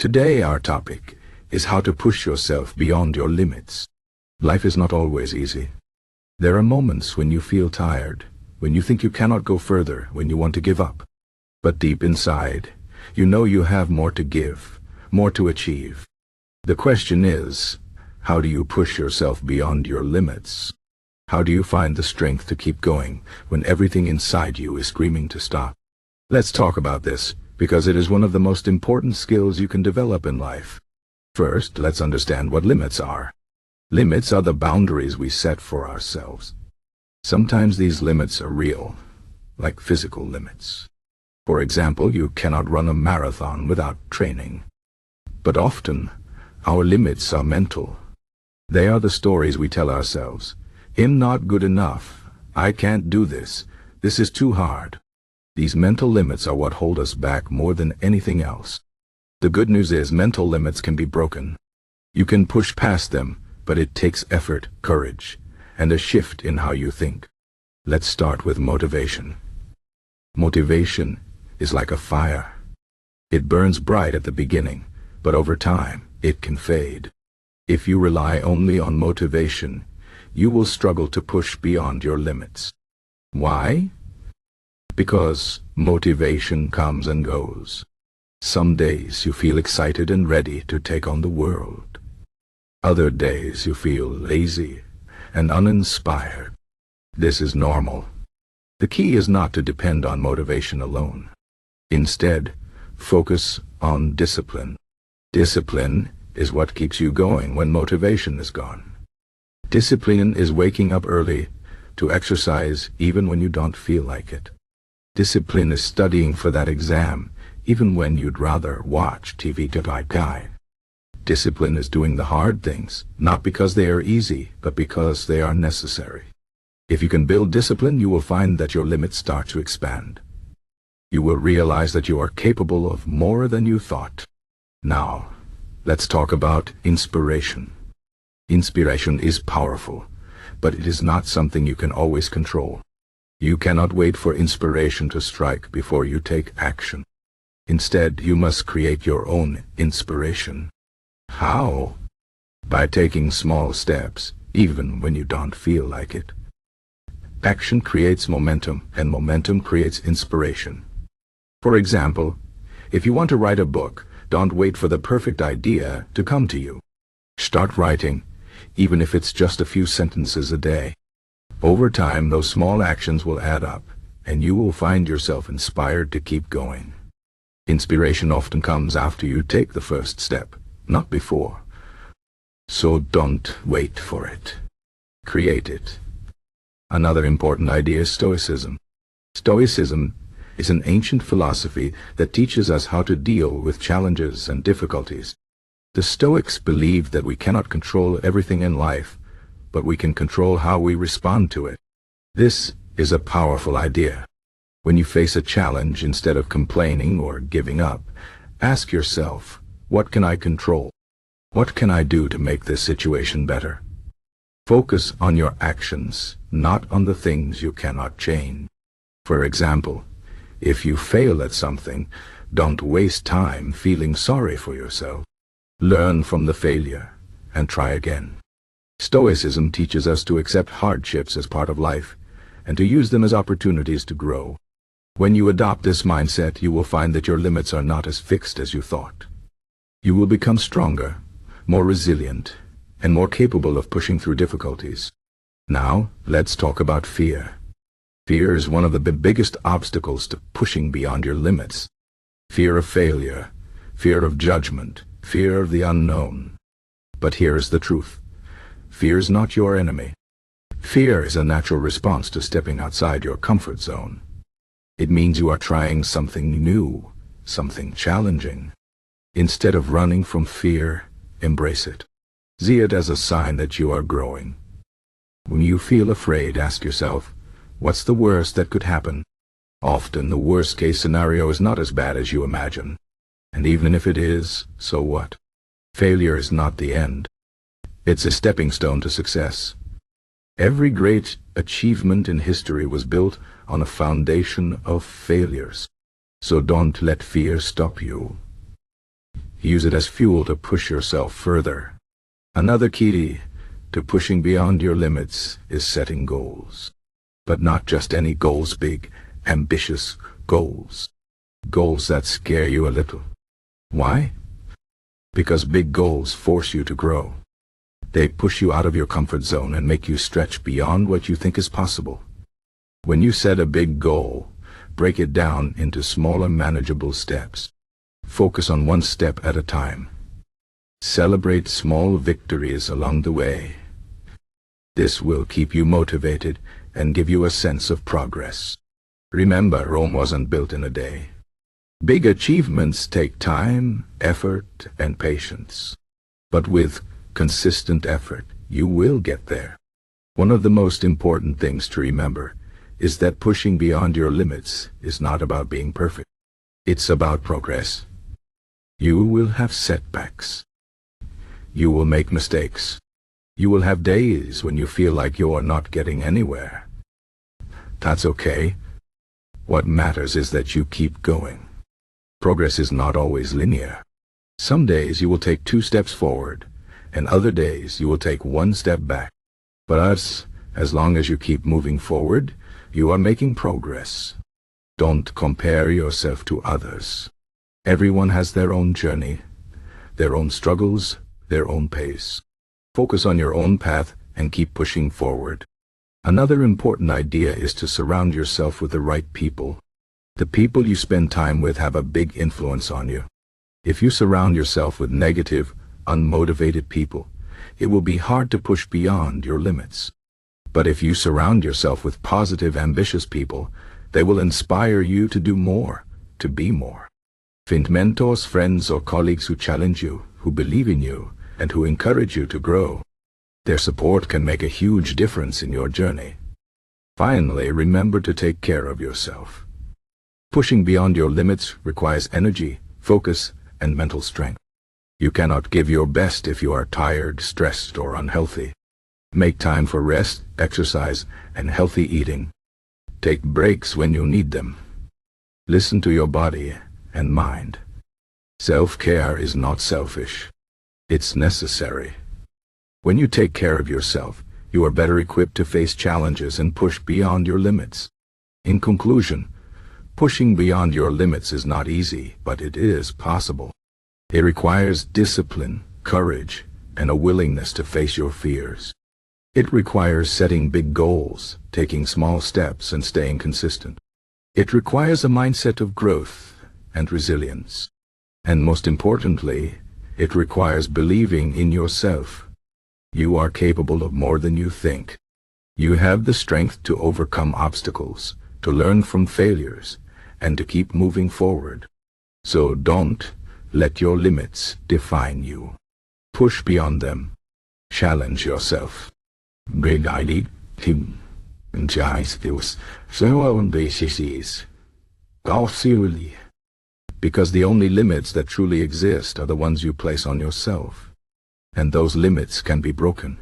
Today our topic is how to push yourself beyond your limits. Life is not always easy. There are moments when you feel tired, when you think you cannot go further, when you want to give up. But deep inside, you know you have more to give, more to achieve. The question is, how do you push yourself beyond your limits? How do you find the strength to keep going when everything inside you is screaming to stop? Let's talk about this, because it is one of the most important skills you can develop in life. First, let's understand what limits are. Limits are the boundaries we set for ourselves. Sometimes these limits are real, like physical limits. For example, you cannot run a marathon without training. But often, our limits are mental. They are the stories we tell ourselves. I'm not good enough. I can't do this. This is too hard. These mental limits are what hold us back more than anything else. The good news is mental limits can be broken. You can push past them, but it takes effort, courage, and a shift in how you think. Let's start with motivation. Motivation is like a fire. It burns bright at the beginning, but over time, it can fade. If you rely only on motivation, you will struggle to push beyond your limits. Why? Because motivation comes and goes. Some days you feel excited and ready to take on the world. Other days you feel lazy and uninspired. This is normal. The key is not to depend on motivation alone. Instead, focus on discipline. Discipline is what keeps you going when motivation is gone. Discipline is waking up early to exercise even when you don't feel like it. Discipline is studying for that exam, even when you'd rather watch TV to die. Discipline is doing the hard things, not because they are easy, but because they are necessary. If you can build discipline, you will find that your limits start to expand. You will realize that you are capable of more than you thought. Now, let's talk about inspiration. Inspiration is powerful, but it is not something you can always control. You cannot wait for inspiration to strike before you take action. Instead, you must create your own inspiration. How? By taking small steps, even when you don't feel like it. Action creates momentum, and momentum creates inspiration. For example, if you want to write a book, don't wait for the perfect idea to come to you. Start writing, even if it's just a few sentences a day. Over time, those small actions will add up, and you will find yourself inspired to keep going. Inspiration often comes after you take the first step, not before. So don't wait for it. Create it. Another important idea is Stoicism. Stoicism is an ancient philosophy that teaches us how to deal with challenges and difficulties. The Stoics believed that we cannot control everything in life, but we can control how we respond to it. This is a powerful idea. When you face a challenge, instead of complaining or giving up, ask yourself, what can I control? What can I do to make this situation better? Focus on your actions, not on the things you cannot change. For example, if you fail at something, don't waste time feeling sorry for yourself. Learn from the failure and try again. Stoicism teaches us to accept hardships as part of life and to use them as opportunities to grow. When you adopt this mindset, you will find that your limits are not as fixed as you thought. You will become stronger, more resilient, and more capable of pushing through difficulties. Now, let's talk about fear. Fear is one of the biggest obstacles to pushing beyond your limits. Fear of failure, fear of judgment, fear of the unknown. But here is the truth. Fear is not your enemy. Fear is a natural response to stepping outside your comfort zone. It means you are trying something new, something challenging. Instead of running from fear, embrace it. See it as a sign that you are growing. When you feel afraid, ask yourself, what's the worst that could happen? Often the worst-case scenario is not as bad as you imagine. And even if it is, so what? Failure is not the end. It's a stepping stone to success. Every great achievement in history was built on a foundation of failures. So don't let fear stop you. Use it as fuel to push yourself further. Another key to pushing beyond your limits is setting goals. But not just any goals, big, ambitious goals. Goals that scare you a little. Why? Because big goals force you to grow. They push you out of your comfort zone and make you stretch beyond what you think is possible. When you set a big goal, break it down into smaller, manageable steps. Focus on one step at a time. Celebrate small victories along the way. This will keep you motivated and give you a sense of progress. Remember, Rome wasn't built in a day. Big achievements take time, effort, and patience. But with consistent effort, you will get there. One of the most important things to remember is that pushing beyond your limits is not about being perfect. It's about progress. You will have setbacks. You will make mistakes. You will have days when you feel like you are not getting anywhere. That's okay. What matters is that you keep going. Progress is not always linear. Some days you will take 2 steps forward, and other days you will take 1 step back. But as long as you keep moving forward, you are making progress. Don't compare yourself to others. Everyone has their own journey, their own struggles, their own pace. Focus on your own path and keep pushing forward. Another important idea is to surround yourself with the right people. The people you spend time with have a big influence on you. If you surround yourself with negative, unmotivated people, it will be hard to push beyond your limits. But if you surround yourself with positive, ambitious people, they will inspire you to do more, to be more. Find mentors, friends, or colleagues who challenge you, who believe in you, and who encourage you to grow. Their support can make a huge difference in your journey. Finally, remember to take care of yourself. Pushing beyond your limits requires energy, focus, and mental strength. You cannot give your best if you are tired, stressed, or unhealthy. Make time for rest, exercise, and healthy eating. Take breaks when you need them. Listen to your body and mind. Self-care is not selfish. It's necessary. When you take care of yourself, you are better equipped to face challenges and push beyond your limits. In conclusion, pushing beyond your limits is not easy, but it is possible. It requires discipline, courage, and a willingness to face your fears. It requires setting big goals, taking small steps, and staying consistent. It requires a mindset of growth and resilience. And most importantly, it requires believing in yourself. You are capable of more than you think. You have the strength to overcome obstacles, to learn from failures, and to keep moving forward. So don't let your limits define you. Push beyond them. Challenge yourself. Big idea, him, and Jais feels so on basis. Because the only limits that truly exist are the ones you place on yourself. And those limits can be broken.